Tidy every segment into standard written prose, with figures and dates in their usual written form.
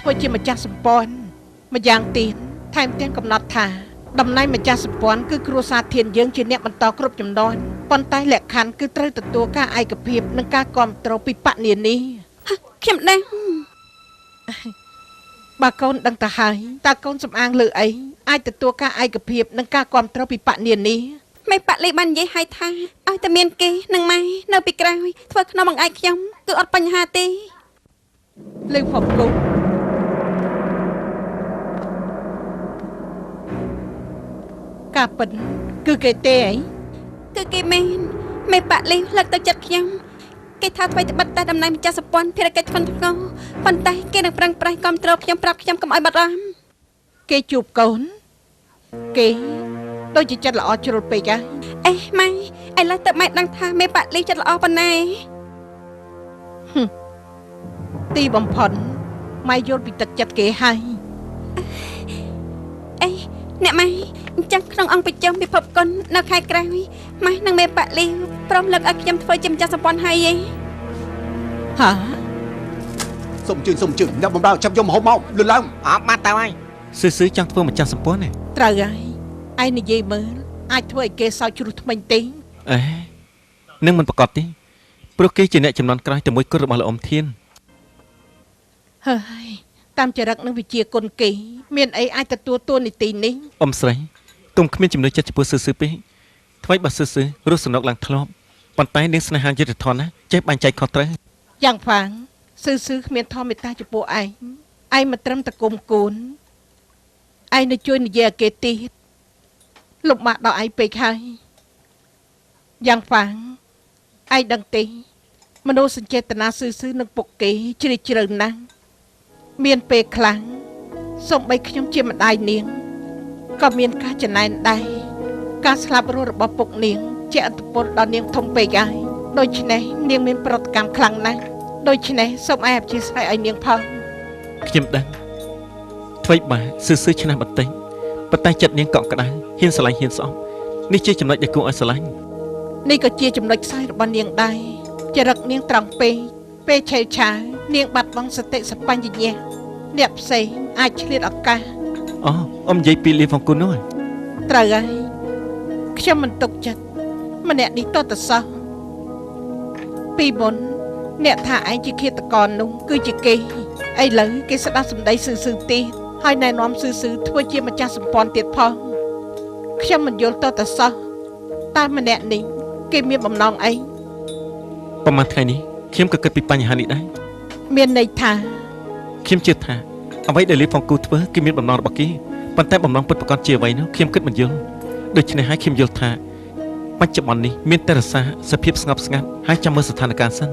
ធ្វើជាម្ចាស់សម្ព័ន្ធម្យ៉ាងទៀតថែមទាំងកំណត់ថាតំណែងម្ចាស់សម្ព័ន្ធគឺគ្រួសារធានយើងជាអ្នកបន្តគ្រប់ចំនួនប៉ុន្តែលក្ខខណ្ឌគឺត្រូវទទួលការឯកភាពនិងការគាំទ្រពីបកនានីខ្ញុំដឹងបើកូនដឹងទៅហើយតើកូនសំអាងលើអីអាចទទួលការឯកភាពនិងការគាំទ្រពីបកនានីមេប៉ាលីបាននិយាយឲ្យថាឲ្យតែមានគេនិងម៉ែនៅពីក្រោយធ្វើក្នុងបង្អែកខ្ញុំគឺអត់បញ្ហាទេលើផបគូការពិតគឺគេទេអីគឺគេមែនមេប៉ាលីលើកទឹកចិត្តខ្ញុំគេថាថ្មីត្បិតតែតំណែងម្ចាស់សម្ព័ន្ធភារកិច្ចធ្ងន់ធ្ងរប៉ុន្តែគេនឹងប្រឹងប្រែងគ្រប់គ្រងខ្ញុំប្រាប់ខ្ញុំកុំឲ្យបាត់អារម្មណ៍គេជួបកូនគេដូចជាចិត្តល្អជ្រុលពេកហ៎អេម៉ែឥឡូវទៅម៉ែដឹងថាមេប៉ាលីចិត្តល្អប៉ុណ្ណាទីបំផុតម៉ែយល់ពីទឹកចិត្តគេហើយអេអ្នកម៉ែអញ្ចឹងក្នុងអង្គប្រជុំពិភពគុណនៅខែក្រោយម៉ែនិងមេប៉ាលីព្រមលើកឲ្យខ្ញុំធ្វើជាម្ចាស់សម្ព័ន្ធហើយឯងហាសុំជឿអ្នកបំរើចាប់យកម្ហូបមកលឿនឡើងអត់បាត់ទៅហើយស៊ឺចង់ធ្វើម្ចាស់សម្ព័ន្ធទេត្រូវហើយឯងនិយាយមើលអាចធ្វើឲ្យគេសោកជ្រុះថ្មិញទេអេនឹងមិនប្រកបទេព្រោះគេជាអ្នកចំនួនក្រោយតែមួយគត់របស់លោកអ៊ំធានហើយតាមចរិតនិងវិជាគុណគេមានអីអាចទទួលតួនាទីនេះអ៊ំស្រីទុំគ្មានចំណុចចិត្តចំពោះស៊ឺពេកថ្មីបើស៊ឺរស់សំណុកឡើងធ្លាប់ប៉ុន្តែនាងស្នេហាយុត្តិធម៌ណាចេះបែងចែកខុសត្រូវយ៉ាងហ្វាងស៊ឺគ្មានធម៌មេត្តាចំពោះឯងមិនត្រឹមតែគុំគូនឯងនៅជួយនិយាយឲ្យគេទៀតលំបាកដល់ឯងពេកហើយយ៉ាងហ្វាងឯងដឹងទេមនោសញ្ចេតនាស៊ឺនឹងពុកគេជ្រាលជ្រៅណាស់មានពេលខ្លាំងសូម្បីខ្ញុំជាម្ដាយនាងក៏មានការចំណែនដែរការស្លាប់រស់របស់ពុកនាងជាអត្តពលដល់នាងធំពេកហើយដូច្នេះនាងមានប្រតិកម្មខ្លាំងណាស់ដូច្នេះសូមឲ្យអព្យាស្រ័យឲ្យនាងផងខ្ញុំដឹងថ្មីបាទស៊ឺឆ្នាំបន្តិចប៉ុន្តែចិត្តនាងកក់ក្ដៅហ៊ានស្រឡាញ់ហ៊ានស្អប់នេះជាចំណុចដែលគួរឲ្យស្រឡាញ់នេះក៏ជាចំណុចខ្សោយរបស់នាងដែរចរិតនាងត្រង់ពេកពេលឆេវឆាវនាងបាត់បង់សតិសម្បញ្ញៈអ្នកផ្សេងអាចឆ្លៀតឱកាសអូអ៊ំនិយាយពីលីវគុណនោះត្រូវហើយខ្ញុំមិនទុកចិត្តម្នាក់នេះតតសោះពីមុនអ្នកថាឯងជាឃាតករនោះគឺជាគេឥឡូវគេស្ដាប់សម្ដីស៊ឺទៀតហើយណែនាំស៊ឺធ្វើជាម្ចាស់សម្ព័ន្ធទៀតផងខ្ញុំមិនយល់តតសោះតែម្នាក់នេះគេមានបំណងអីប្រហែលថ្ងៃនេះខ្ញុំក៏គិតពីបញ្ហានេះដែរមានន័យថាខ្ញុំជឿថាអ្វីដែលលីផងគូធ្វើគឺមានបំណងរបស់គេប៉ុន្តែបំណងពិតប្រាកដជាអ្វីនោះខ្ញុំគិតមិនយល់ដូច្នេះហើយខ្ញុំយល់ថាបច្ចុប្បន្ននេះមានតែរសាសភាពស្ងប់ស្ងាត់ហើយចាំមើលស្ថានភាពសិន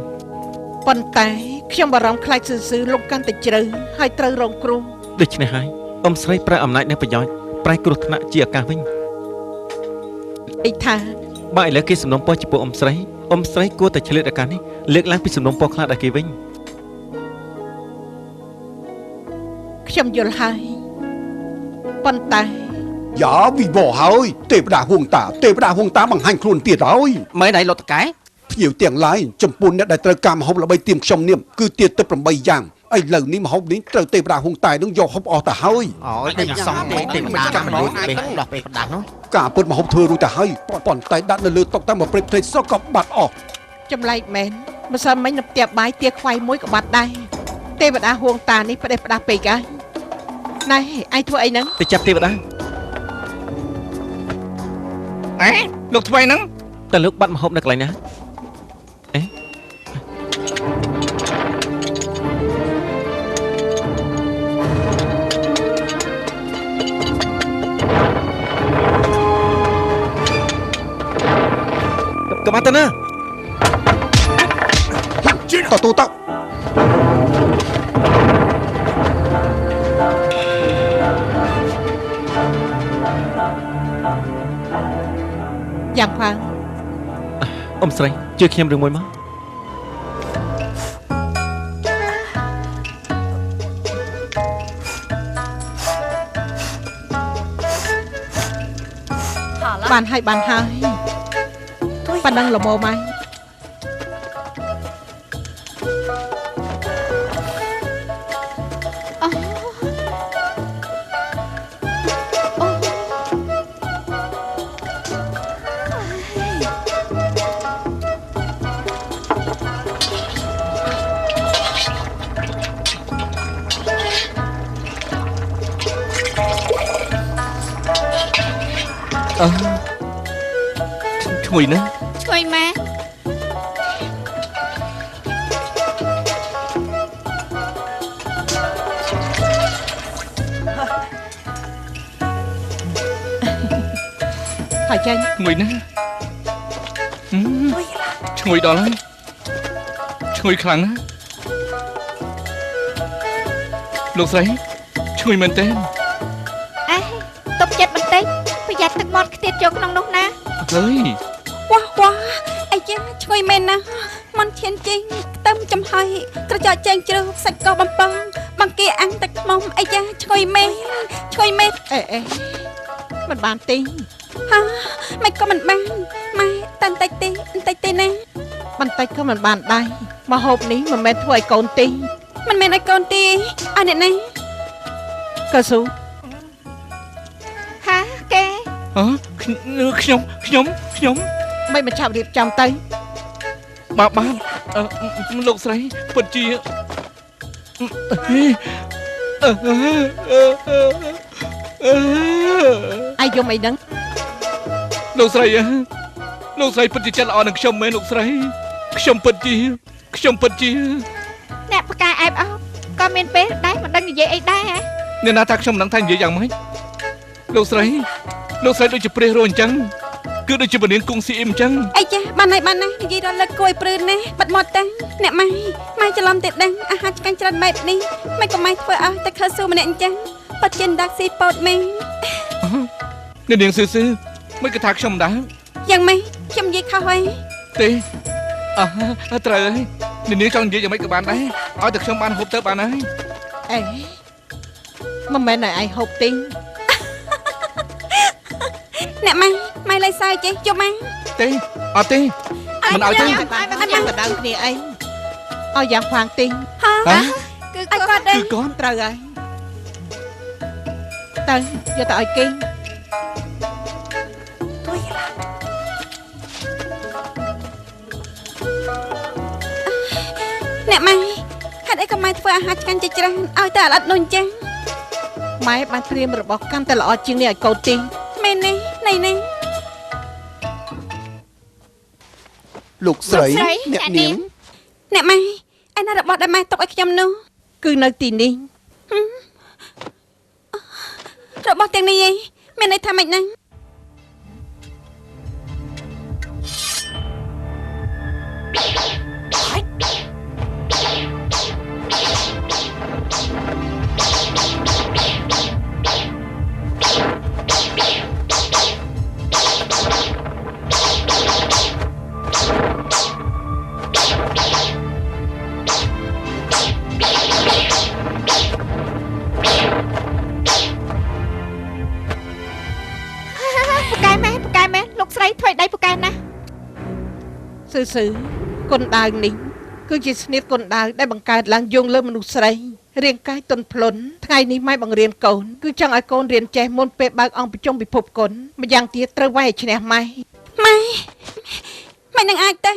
ប៉ុន្តែខ្ញុំបារម្ភខ្លាចស៊ឺលុកកាន់តែជ្រៅហើយត្រូវរងគ្រោះដូច្នេះហើយអ៊ំស្រីប្រើអំណាចនៃប្រយោជន៍ប្រែគ្រោះថ្នាក់ជាឱកាសវិញអីថាបើឥឡូវគេសំណុំពរចំពោះអ៊ំស្រីគួរតែឆ្លៀតឱកាសនេះលើកឡើងពីសំណុំពរខ្លះដល់គេវិញខ្ញុំយល់ហើយប៉ុន្តែយ៉ាវិបោហើយទេវតាហួងតាបង្ហាញខ្លួនទៀតហើយមើលដៃលោកតកែភ្ញៀវទាំងឡាយចំពោះអ្នកដែលត្រូវការមហូបល្បីទៀមខ្ញុំនាមគឺទៀតទឹក8យ៉ាងឥឡូវនេះមហូបនេះត្រូវទេវតាហួងតានឹងយកហូបអស់ទៅហើយអូយតែសំពេកទេវតាចាំមនុស្សពេកដោះពេកផ្ដាស់នោះការពុតមហូបធ្វើរួចទៅហើយប៉ុន្តែដាក់នៅលើតុតែមកព្រឹកភ្លេចសោះក៏បាត់អស់ចម្លែកមែនម្សិលមិញនៅផ្ទះបាយទាខ្វាយមួយក៏បាត់ដែរទេវតាហួងតានេះផ្ដេសផ្ដាស់ពេកហើយណែឯងធ្វើអីហ្នឹងទៅចាប់ទេវតាលោកធ្វើអីហ្នឹងតើលោកបាត់មហូបនៅកន្លែងណាកុំអត់ទៅណាតូតយ៉ាងខ្លាំងអ៊ំស្រីជួយខ្ញុំរឿងមួយមកបានហើយប៉ណ្ណឹងល្មមហើយ ឈ្ងុយណាស់ ឈ្ងុយម៉ែ ហើយចាញ់ ឈ្ងុយណាស់ឈ្ងុយដល់ហើយឈ្ងុយខ្លាំងណាស់លោកស្រីឈ្ងុយមែនទេ អេទុកចិត្តបន្តិចប្រយ័ត្នទឹកមាត់ខ្ទាតចូលក្នុងនោះណា ហើយ វ៉ាវ៉ាអាយ៉ាឈ្ងុយមែនណាស់មន់ឈានចេញខ្ទឹមចំហុយត្រចកចេងជ្រៅសាច់កោបំពងបង្គាអាំងទឹកខ្មុំអាយ៉ាឈ្ងុយមែនអេមិនបានទិញ ហាមិនក៏មិនបានម៉ែតែបន្តិចទេណា បន្តិចក៏មិនបានដែរមកហូបនេះមិនមែនធ្វើឲ្យកូនទិញ មិនមែនឲ្យកូនទេឲ្យអ្នកណា កស៊ូ ហាគេ ខ្ញុំ មិនឆាប់រៀបចំទៅ បានលោកស្រីពិតជាអាយយំអីហ្នឹង លោកស្រីពិតជាចិត្តល្អនឹងខ្ញុំមែនលោកស្រីខ្ញុំពិតជា អ្នកប្រកាអែបអោបក៏មានពេលដែរមិនដឹងនិយាយអីដែរហ៎ អ្នកណាថាខ្ញុំមិនដឹងថានិយាយយ៉ាងម៉េចលោកស្រីដូចជាព្រះរស់អញ្ចឹងគឺដូចជាពនាងគង់ស៊ីអ៊ីមអញ្ចឹង អីចាបានហើយនិយាយដល់លើកគួយព្រឺណាបាត់មាត់តាំងអ្នកម៉ែច្រឡំទេដឹងអាហារឆ្កាញ់ច្រើនម៉ែនេះមិនក៏ម៉ែធ្វើឲ្យតែខើស៊ូម្នាក់អញ្ចឹងប៉ាត់ចិនដាក់ស៊ីប៉ោតមែន អ្នកនាងស៊ឺមិនគេថាខ្ញុំមិនដឹង យ៉ាងម៉េចខ្ញុំនិយាយខុសហើយ ទេត្រូវហើយអ្នកនាងចង់និយាយយ៉ាងម៉េចក៏បានដែរឲ្យតែខ្ញុំបានហូបទៅបានហើយ អេមិនមែនឲ្យឯងហូបទិញ អ្នកម៉ែលេងសើចេះជុំម៉ែ ទេអត់ទេមិនឲ្យទេ បានយ៉ាងដៅគ្នាអីឲ្យយ៉ាងផាងទិញ ហាគឺគាត់ដែរ គឺកូន ត្រូវហើយទៅយកទៅឲ្យគេង អ្នកម៉ែហេតុអីក៏ម៉ែធ្វើអាហារឆ្កាញ់ជាច្រើនឲ្យតែល្អិតនោះអញ្ចឹង ម៉ែបានត្រៀមរបស់កាន់តែល្អជាងនេះឲ្យកូនទិញ មែននេះណៃ លោកស្រីអ្នកនាង អ្នកម៉ែឯណារបស់ដែលម៉ែទុកឲ្យខ្ញុំនោះ គឺនៅទីនេះ របស់ទាំងនេះឯងមានន័យថាម៉េចហ្នឹង ពូកែមែនលោកស្រីធ្វើដៃពូកែណា ស៊ឺគុណដាវនេះគឺជាស្នៀតគុណដាវដែលបង្កើតឡើងយោងលើមនុស្សស្រីរាងកាយទន់ភ្លន់ថ្ងៃនេះម៉ែបង្រៀនកូនគឺចង់ឲ្យកូនរៀនចេះមុនពេលបើកអង្គប្រជុំពិភពគុណម្យ៉ាងទៀតត្រូវវាយឲ្យឈ្នះម៉ែ ម៉ែនឹងអាចទៅ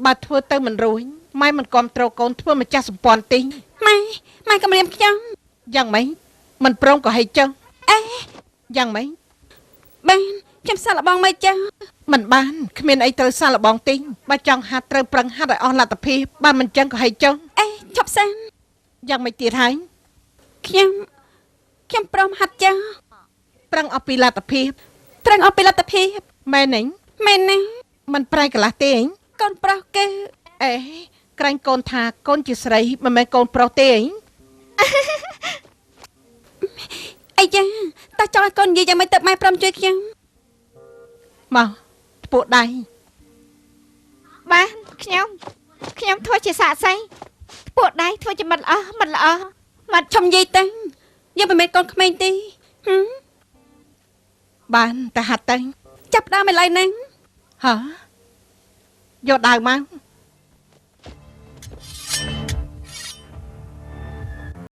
បើធ្វើទៅមិនរួញម៉ែមិនគ្រប់គ្រងកូនធ្វើម្ចាស់សម្ព័ន្ធទេ ម៉ែគម្រាមខ្ញុំ យ៉ាងម៉េចមិនព្រមក៏ហីចឹង អេ យ៉ាងម៉េច បានខ្ញុំសាកល្បងមើលចុះ មិនបានគ្មានអីត្រូវសាកល្បងទេបើចង់ហាត់ត្រូវប្រឹងហាត់ឲ្យអស់លទ្ធភាពបើមិនចឹងក៏ហីចឹង អេឈប់សិន យ៉ាងម៉េចទៀតហើយ ខ្ញុំព្រមហាត់ចុះ ប្រឹងអស់ពីលទ្ធភាព ត្រឹងអស់ពីលទ្ធភាព មែនទេ មែនណា មិនប្រែកន្លះទេអី កូនប្រុសគេ អេក្រែងកូនថាកូនជាស្រីមិនមែនកូនប្រុសទេអី អីយ៉ាតើចង់ឲ្យកូននិយាយយ៉ាងម៉េចទៅម៉ែព្រមជួយខ្ញុំ មកពួកដៃ បានខ្ញុំធ្វើជាសាកសីពួកដៃធ្វើជាមិនល្អមកឈុំនិយាយទៅយើងមិនមែនកូនក្មេងទេ បានតែហាត់ទៅ ចាប់ដើមឥឡូវហ្នឹង ហ៎យកដាវមក